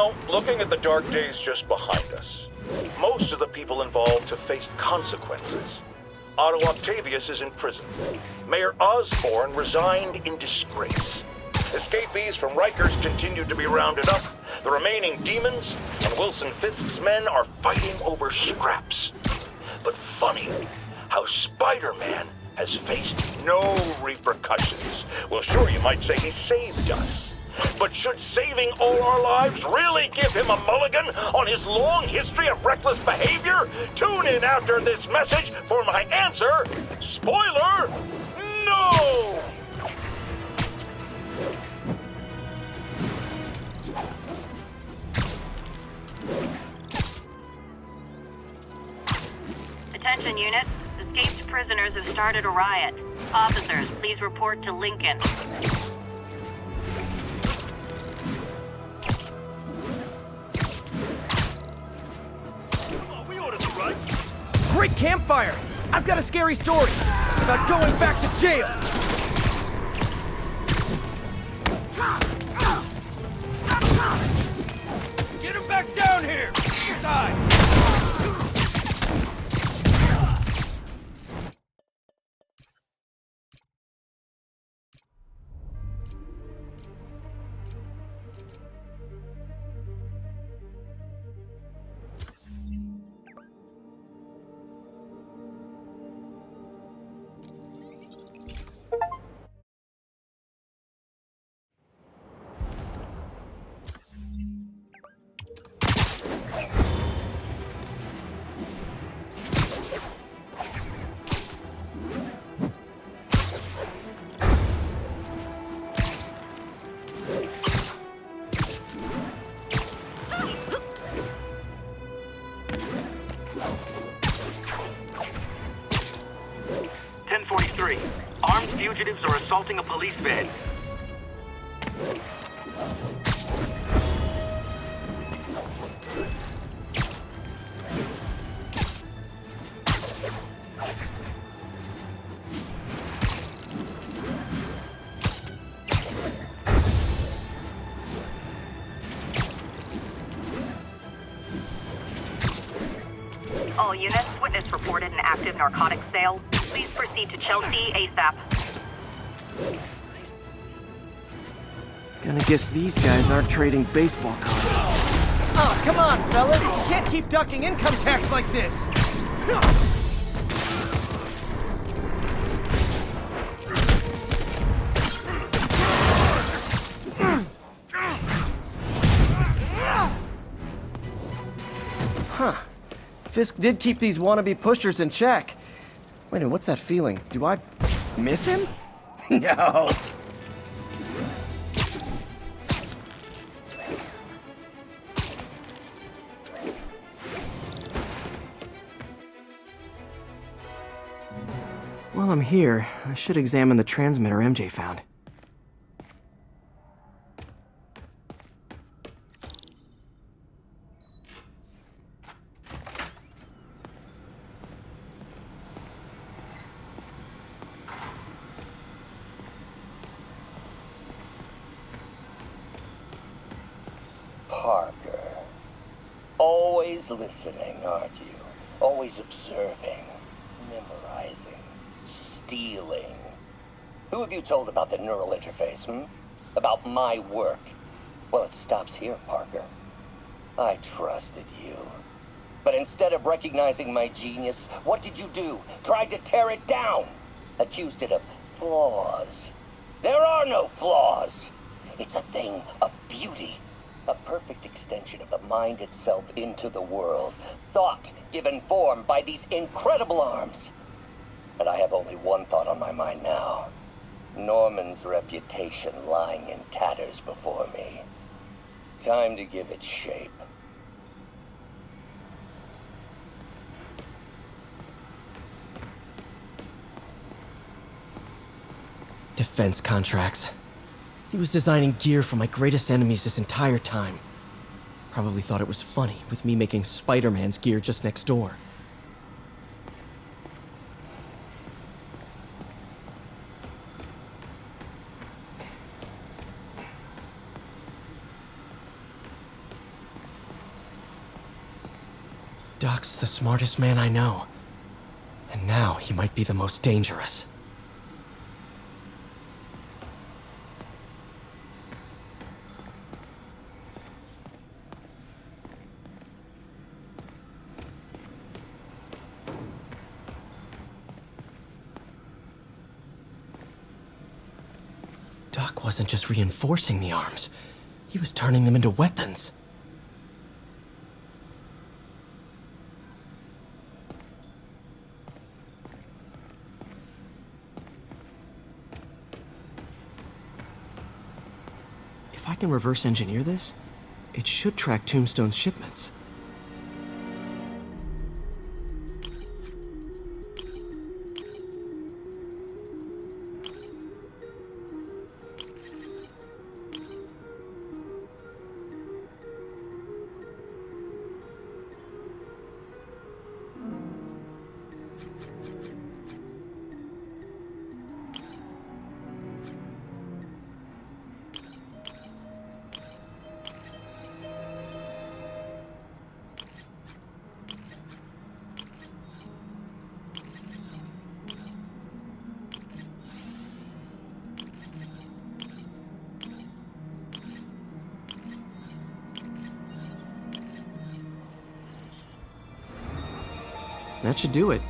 know, looking at the dark days just behind us, most of the people involved have faced consequences. Otto Octavius is in prison. Mayor Osborn resigned in disgrace. Escapees from Rikers continue to be rounded up. The remaining demons and Wilson Fisk's men are fighting over scraps. But funny how Spider-Man has faced no repercussions. Well, sure, you might say he saved us. But should saving all our lives really give him a mulligan on his long history of reckless behavior? Tune in after this message for my answer. Spoiler, no! Attention unit. Escaped prisoners have started a riot. Officers, please report to Lincoln. Great campfire! I've got a scary story about going back to jail! Get him back down here! Die! Armed fugitives are assaulting a police van. All units, witness reported an active narcotics sale. Please proceed to Chelsea ASAP. Gonna guess these guys aren't trading baseball cards. Oh, come on, fellas! You can't keep ducking income tax like this! Huh. Fisk did keep these wannabe pushers in check. Wait a minute, what's that feeling? Do I miss him? No. While I'm here, I should examine the transmitter MJ found. Parker. Always listening, aren't you? Always observing, memorizing, stealing. Who have you told about the neural interface, About my work? Well, it stops here, Parker. I trusted you. But instead of recognizing my genius, what did you do? Tried to tear it down. Accused it of flaws. There are no flaws. It's a thing of beauty. A perfect extension of the mind itself into the world. Thought given form by these incredible arms. And I have only one thought on my mind now. Norman's reputation lying in tatters before me. Time to give it shape. Defense contracts. He was designing gear for my greatest enemies this entire time. Probably thought it was funny with me making Spider-Man's gear just next door. Doc's the smartest man I know. And now he might be the most dangerous. Doc wasn't just reinforcing the arms. He was turning them into weapons. If I can reverse engineer this, it should track Tombstone's shipments. That should do it.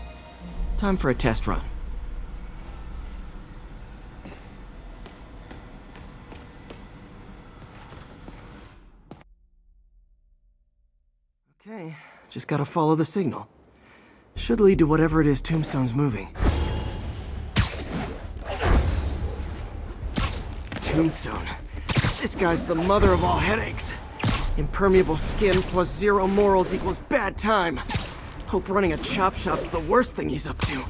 Time for a test run. Okay, just gotta follow the signal. Should lead to whatever it is Tombstone's moving. Tombstone. This guy's the mother of all headaches. Impermeable skin plus zero morals equals bad time. Hope running a chop shop's the worst thing he's up to.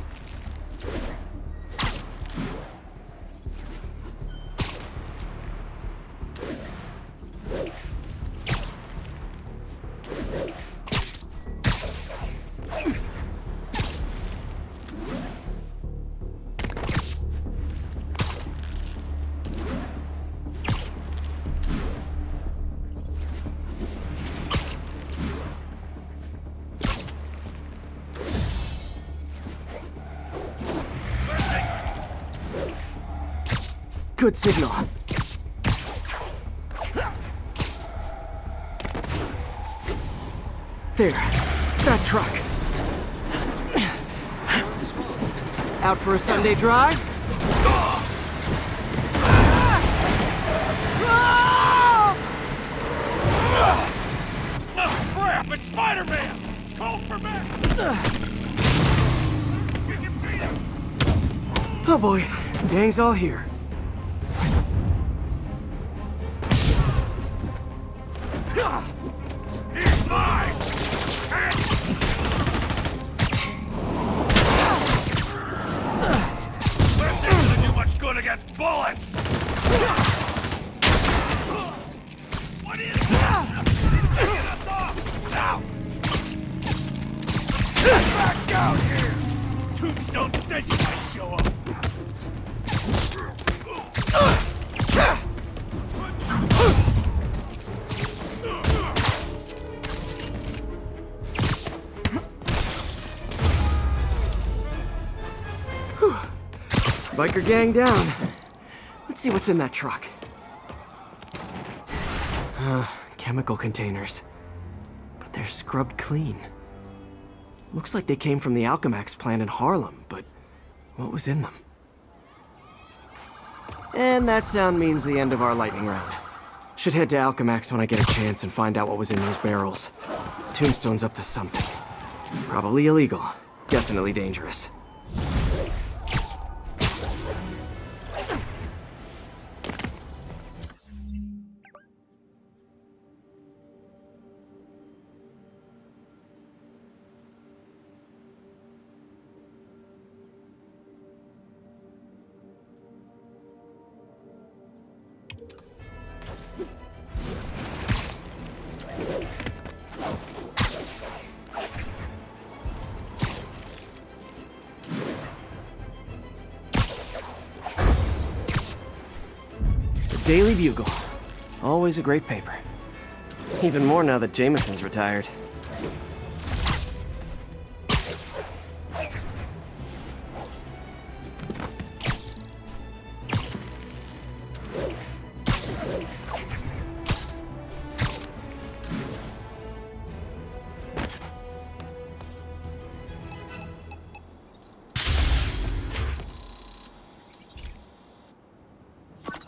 Good signal. There. That truck. Out for a Sunday drive? Crap! It's Spider-Man! Call for me! You can beat him! Oh boy. Gang's all here. He's mine! This isn't gonna do much good against bullets! What is that? Get us off! Now! Back down here! Tombstone said you might show up! Biker gang down. Let's see what's in that truck. Chemical containers. But they're scrubbed clean. Looks like they came from the Alchemax plant in Harlem, but what was in them? And that sound means the end of our lightning round. Should head to Alchemax when I get a chance and find out what was in those barrels. Tombstone's up to something. Probably illegal. Definitely dangerous. Daily Bugle. Always a great paper. Even more now that Jameson's retired.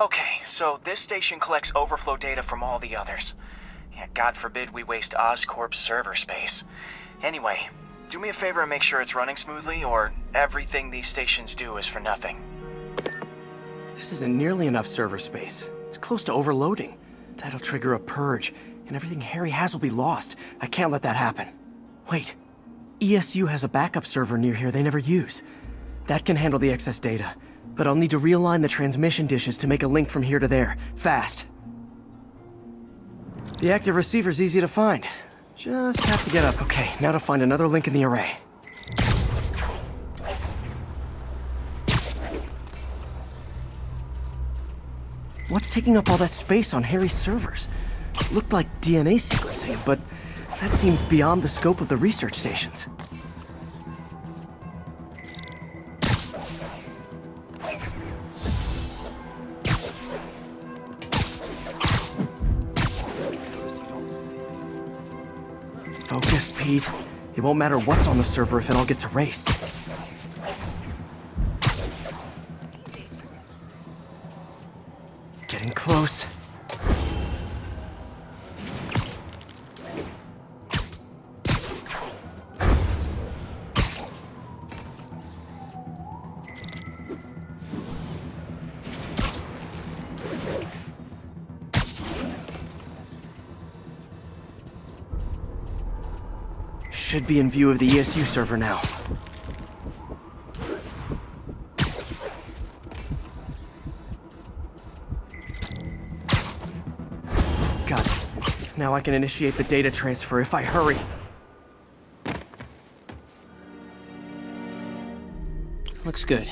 Okay, so this station collects overflow data from all the others. Yeah, God forbid we waste Oscorp's server space. Anyway, do me a favor and make sure it's running smoothly, or everything these stations do is for nothing. This isn't nearly enough server space. It's close to overloading. That'll trigger a purge, and everything Harry has will be lost. I can't let that happen. Wait. ESU has a backup server near here they never use. That can handle the excess data, but I'll need to realign the transmission dishes to make a link from here to there, fast. The active receiver's easy to find. Just have to get up. Okay, now to find another link in the array. What's taking up all that space on Harry's servers? It looked like DNA sequencing, but that seems beyond the scope of the research stations. Focus, Pete. It won't matter what's on the server if it all gets erased. Getting close. Should be in view of the ESU server now. Got it. Now I can initiate the data transfer if I hurry. Looks good.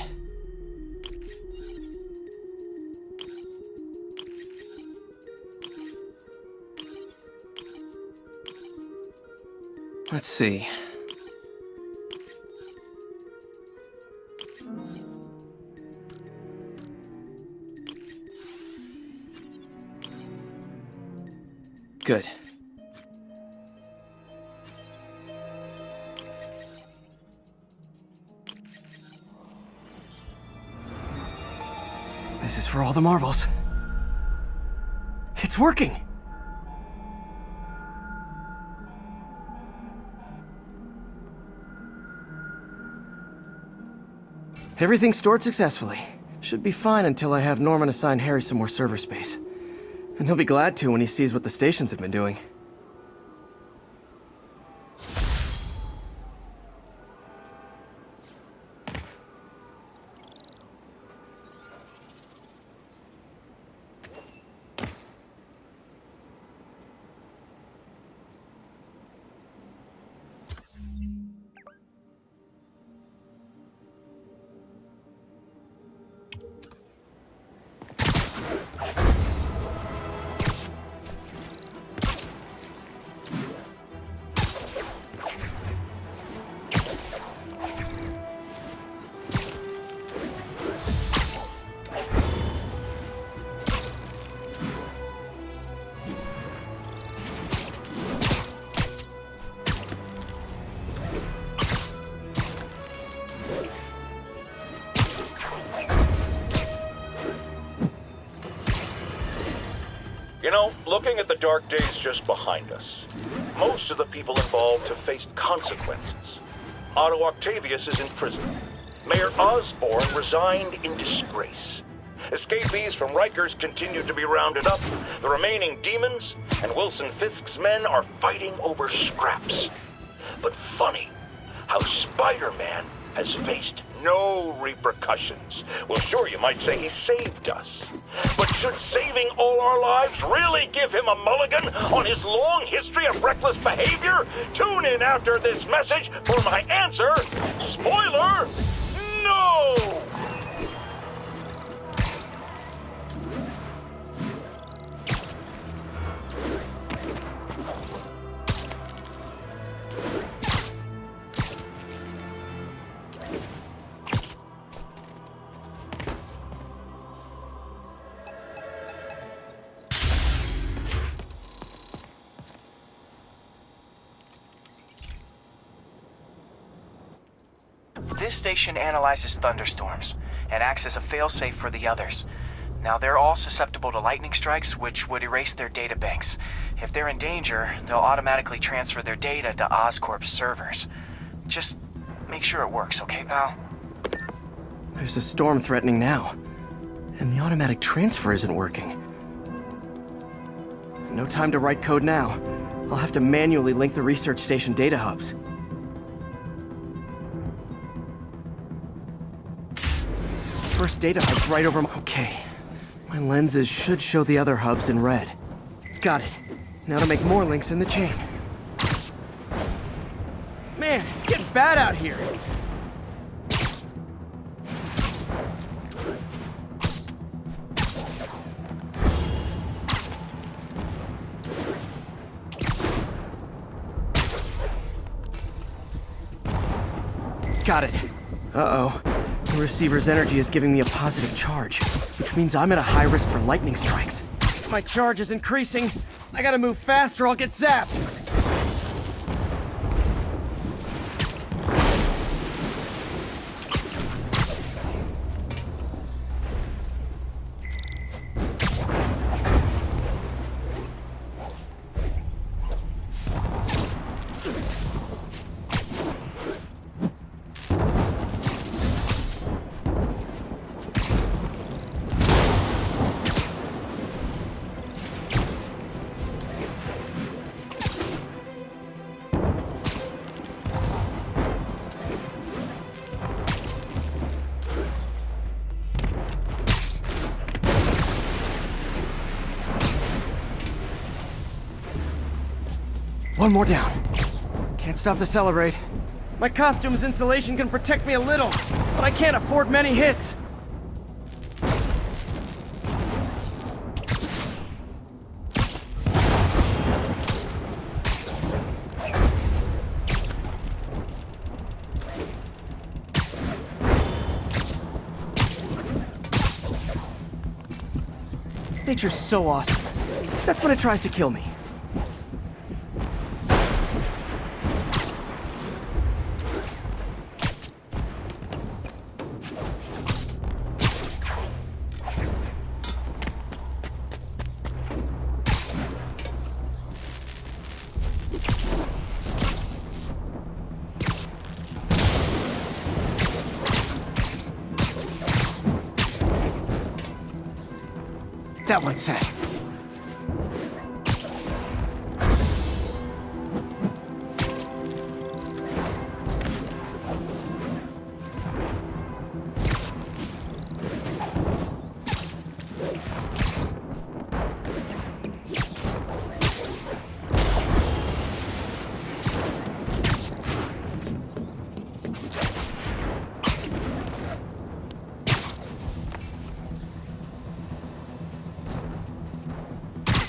Let's see. Good. This is for all the marbles. It's working! Everything's stored successfully. Should be fine until I have Norman assign Harry some more server space. And he'll be glad to when he sees what the stations have been doing. You know, looking at the dark days just behind us, most of the people involved have faced consequences. Otto Octavius is in prison. Mayor Osborn resigned in disgrace. Escapees from Rikers continue to be rounded up. The remaining demons and Wilson Fisk's men are fighting over scraps. But funny how Spider-Man has faced no repercussions. Well, sure, you might say he saved us. But should saving all our lives really give him a mulligan on his long history of reckless behavior? Tune in after this message for my answer. Spoiler, no! This station analyzes thunderstorms and acts as a failsafe for the others. Now, they're all susceptible to lightning strikes, which would erase their data banks. If they're in danger, they'll automatically transfer their data to Oscorp's servers. Just make sure it works, okay, pal? There's a storm threatening now, and the automatic transfer isn't working. No time to write code now. I'll have to manually link the research station data hubs. First data hub's right over my... Okay. My lenses should show the other hubs in red. Got it. Now to make more links in the chain. Man, it's getting bad out here. Got it. Uh-oh. The receiver's energy is giving me a positive charge, which means I'm at a high risk for lightning strikes. My charge is increasing. I gotta move fast or I'll get zapped. One more down. Can't stop the celebrate. My costume's insulation can protect me a little, but I can't afford many hits. Nature's so awesome, except when it tries to kill me. That one's set.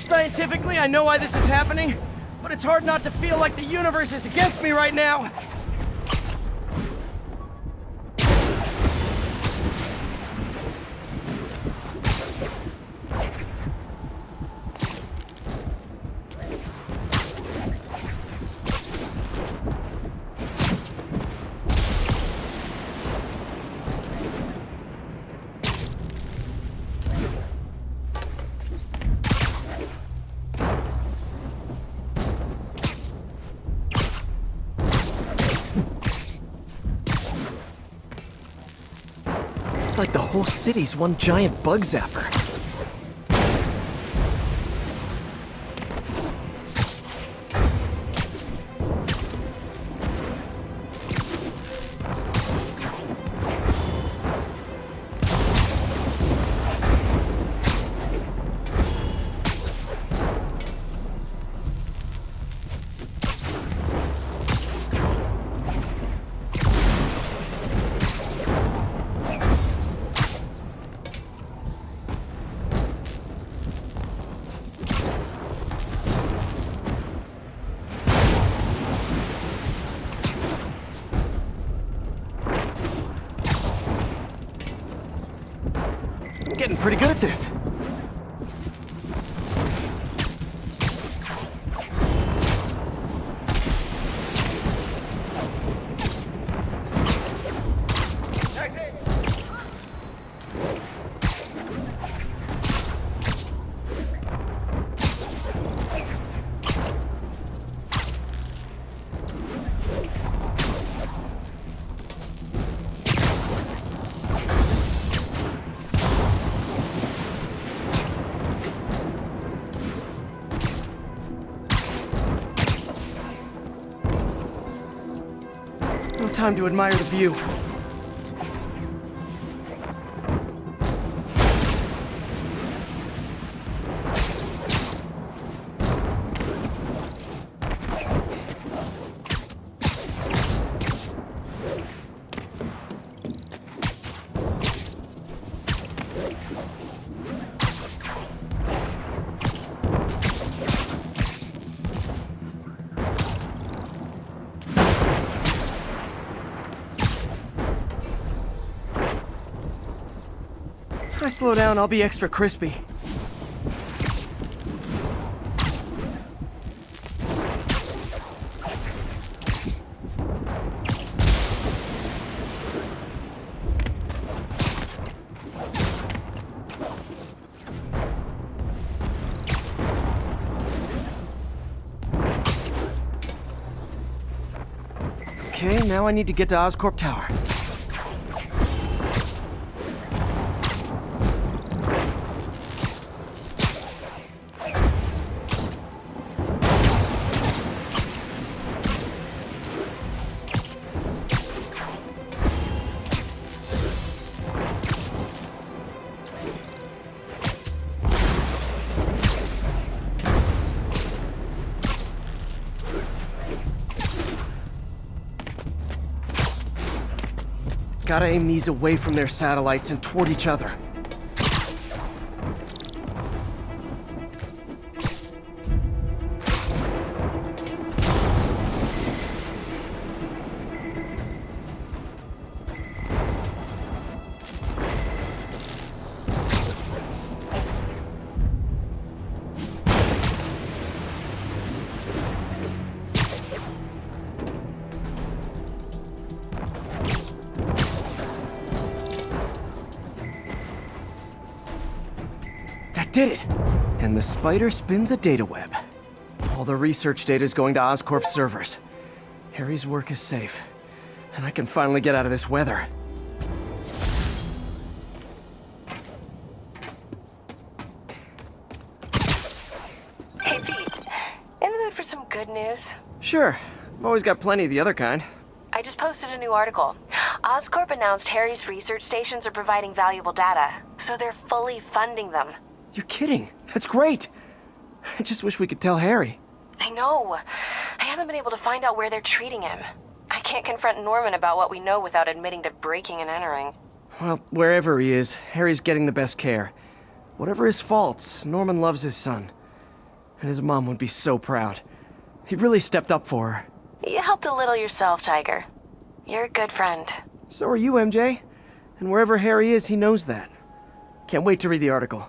Scientifically, I know why this is happening, but it's hard not to feel like the universe is against me right now. It's like the whole city's one giant bug zapper. I'm getting pretty good at this. time to admire the view. If I slow down, I'll be extra crispy. Okay, now I need to get to Oscorp Tower. Gotta aim these away from their satellites and toward each other. Did it! And the spider spins a data web. All the research data is going to Oscorp's servers. Harry's work is safe, and I can finally get out of this weather. Hey Pete, in the mood for some good news? Sure, I've always got plenty of the other kind. I just posted a new article. Oscorp announced Harry's research stations are providing valuable data, so they're fully funding them. You're kidding. That's great. I just wish we could tell Harry. I know. I haven't been able to find out where they're treating him. I can't confront Norman about what we know without admitting to breaking and entering. Well, wherever he is, Harry's getting the best care. Whatever his faults, Norman loves his son. And his mom would be so proud. He really stepped up for her. You helped a little yourself, Tiger. You're a good friend. So are you, MJ. And wherever Harry is, he knows that. Can't wait to read the article.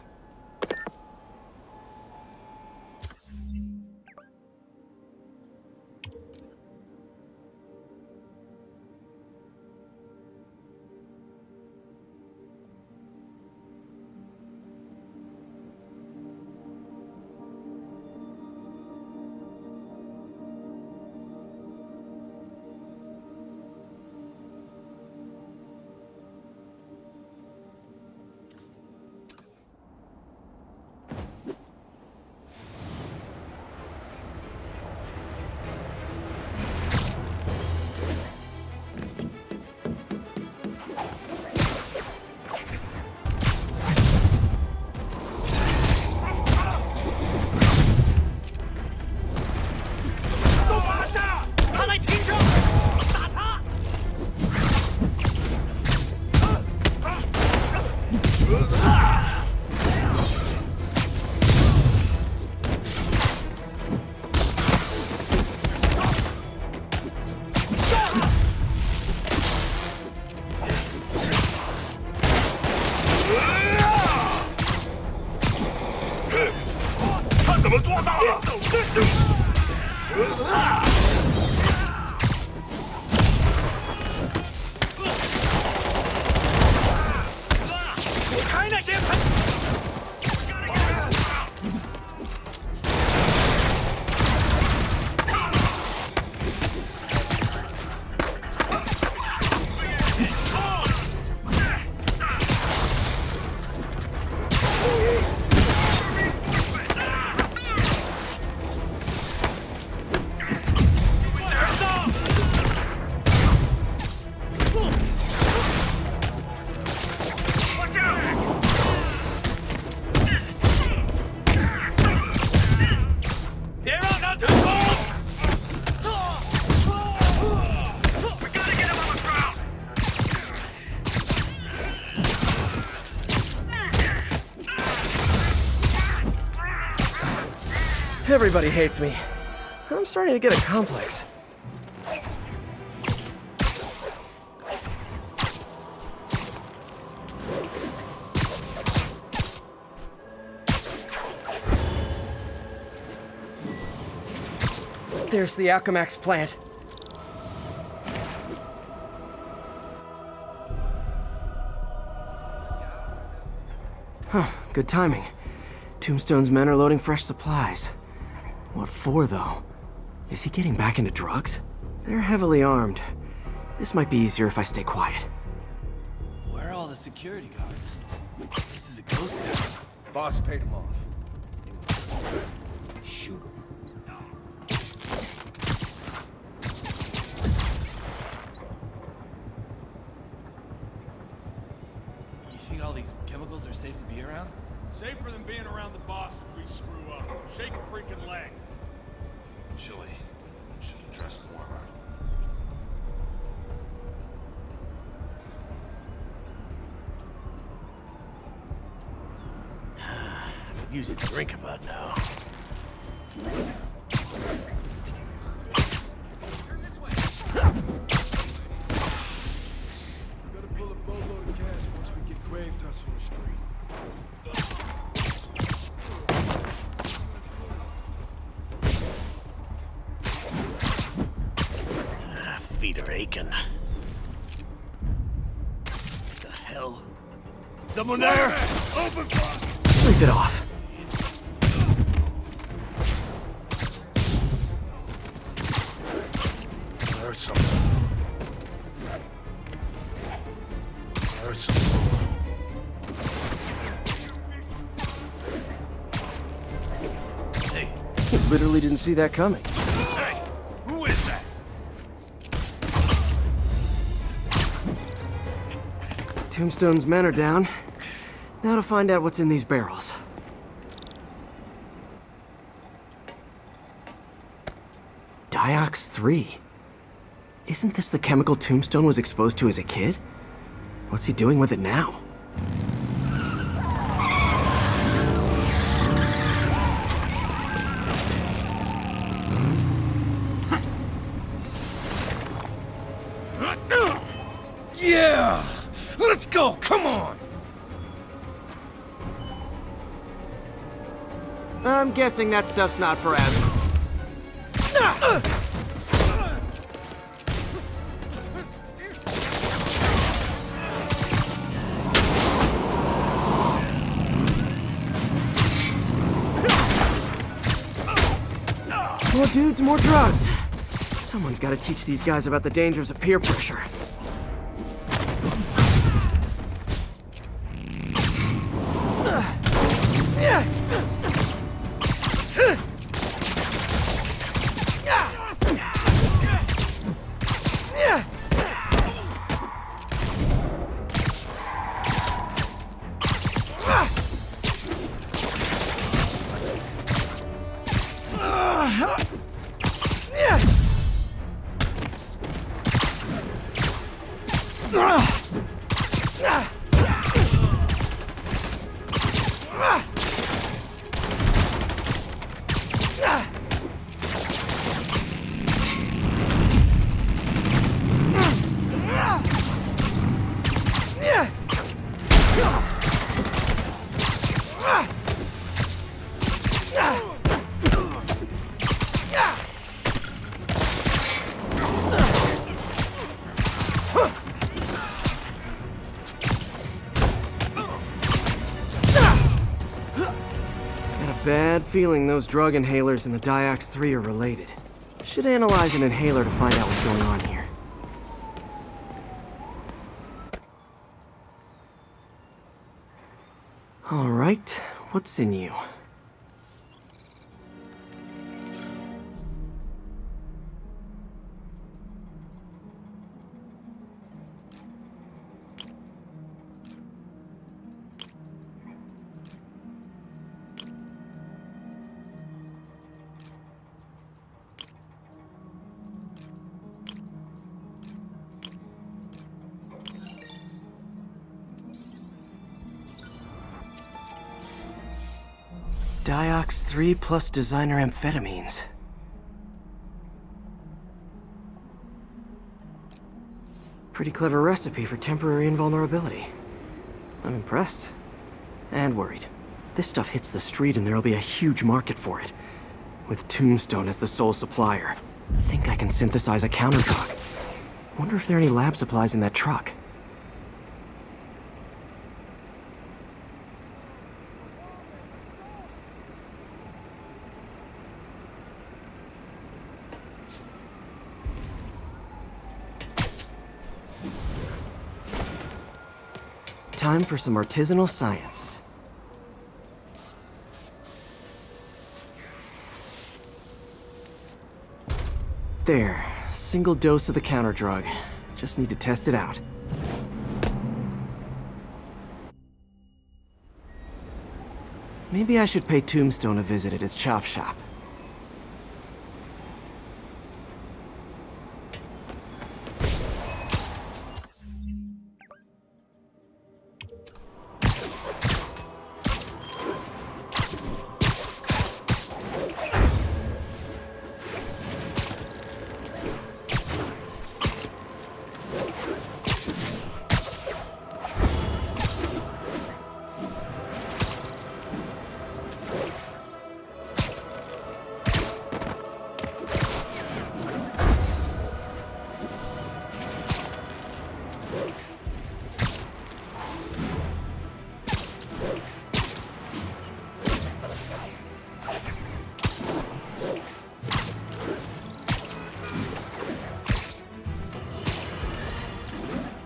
Everybody hates me. I'm starting to get a complex. There's the Alchemax plant. Huh, good timing. Tombstone's men are loading fresh supplies. What for, though? Is he getting back into drugs? They're heavily armed. This might be easier if I stay quiet. Where are all the security guards? This is a ghost town. Boss paid them off. Shoot them. You think all these chemicals are safe to be around? Safer than being around the boss if we screw up. Shake a freaking leg. Chilly. Should have dressed warmer. Use a drink about now. We gotta pull a boatload of cash once we get grave dust from the street. Feet are aching. What the hell? Someone there? Open fire! Sleep it off. I heard something. I heard something. Hey, Literally didn't see that coming. Hey, who is that? Tombstone's men are down. Now to find out what's in these barrels. Diox 3. Isn't this the chemical Tombstone was exposed to as a kid? What's he doing with it now? yeah! Let's go! Come on! I'm guessing that stuff's not for asthma. More dudes, more drugs. Someone's got to teach these guys about the dangers of peer pressure. Bad feeling those drug inhalers and the Diox 3 are related. Should analyze an inhaler to find out what's going on here. All right, what's in you? Diox 3 plus designer amphetamines. Pretty clever recipe for temporary invulnerability. I'm impressed. And worried. This stuff hits the street and there'll be a huge market for it. With Tombstone as the sole supplier. I think I can synthesize a counter-drug. Wonder if there are any lab supplies in that truck. Time for some artisanal science. There, single dose of the counter drug. Just need to test it out. Maybe I should pay Tombstone a visit at his chop shop.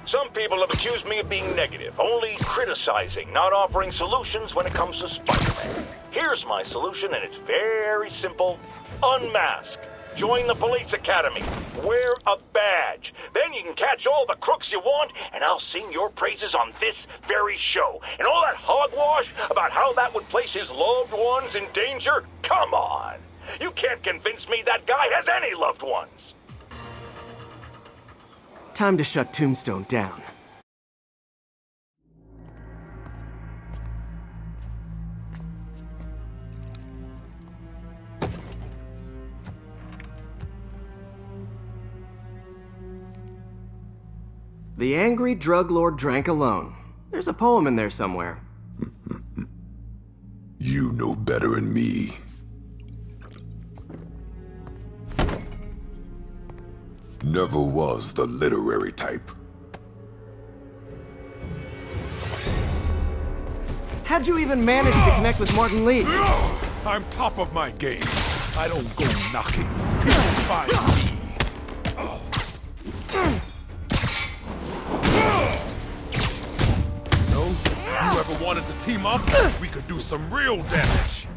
Some people have accused me of being negative, only criticizing, not offering solutions when it comes to Spider-Man. Here's my solution, and it's very simple. Unmask. Join the police academy. Wear a badge. Then you can catch all the crooks you want, and I'll sing your praises on this very show. And all that hogwash about how that would place his loved ones in danger? Come on. You can't convince me that guy has any loved ones. Time to shut Tombstone down. The angry drug lord drank alone. There's a poem in there somewhere. You know better than me. Never was the literary type. How'd you even manage to connect with Martin Lee? I'm top of my game. I don't go knocking. People find me. You ever wanted to team up? We could do some real damage.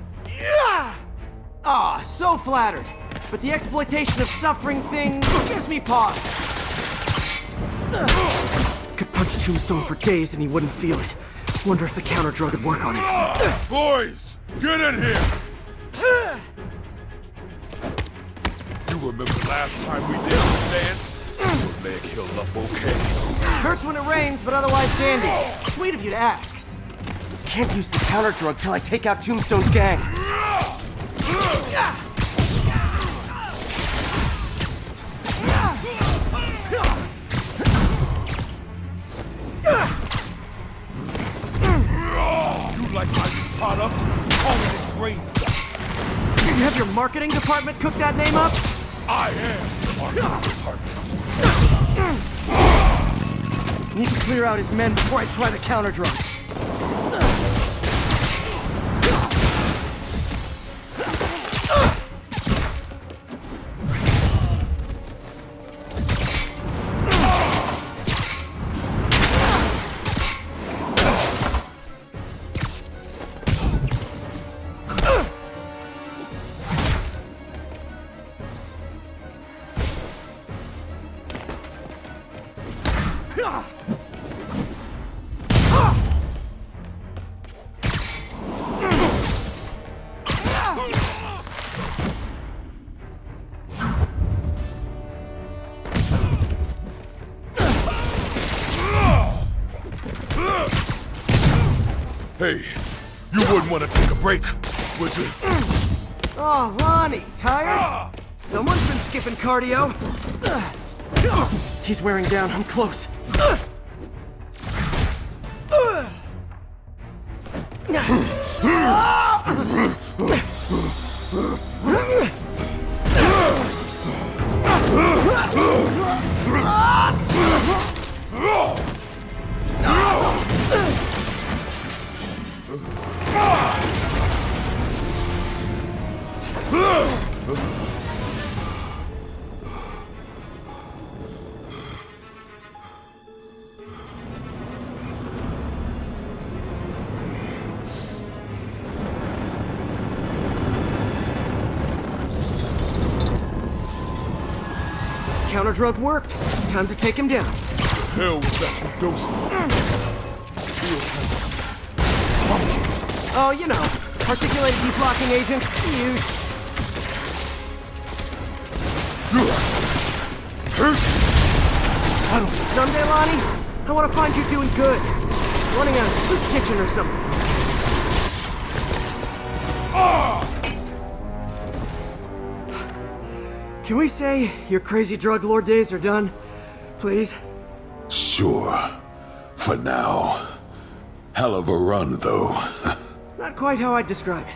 Ah, so flattered. But the exploitation of suffering thing gives me pause. Could punch Tombstone for days and he wouldn't feel it. Wonder if the counter drug would work on him. Boys, get in here! You remember last time we did this dance? Your leg healed up okay. Hurts when it rains, but otherwise dandy. Sweet of you to ask. Can't use the counter drug till I take out Tombstone's gang. You like my product? Call it great. You have your marketing department cook that name up? I am the marketing department. Need to clear out his men before I try the counter drug. Hey, you wouldn't want to take a break? would you? Oh, Lonnie, tired? Someone's been skipping cardio. He's wearing down. I'm close. Counter drug worked. Time to take him down. Hell was that Tombstone? Oh, you know, articulated deblocking agent. Use. Someday, Lonnie, I want to find you doing good. Running a soup kitchen or something. Can we say your crazy drug lord days are done? Please? Sure. For now. Hell of a run, though. Not quite how I'd describe it.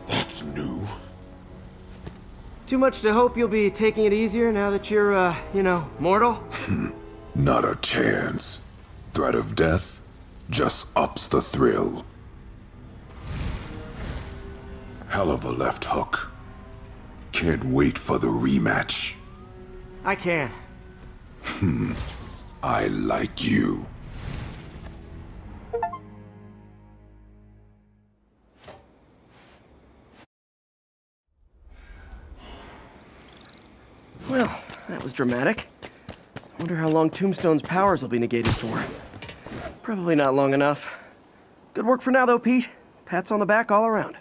That's new. Too much to hope you'll be taking it easier now that you're, mortal? Not a chance. Threat of death just ups the thrill. Hell of a left hook. Can't wait for the rematch. I can. I like you. Well, that was dramatic. Wonder how long Tombstone's powers will be negated for. Probably not long enough. Good work for now, though, Pete. Pats on the back all around.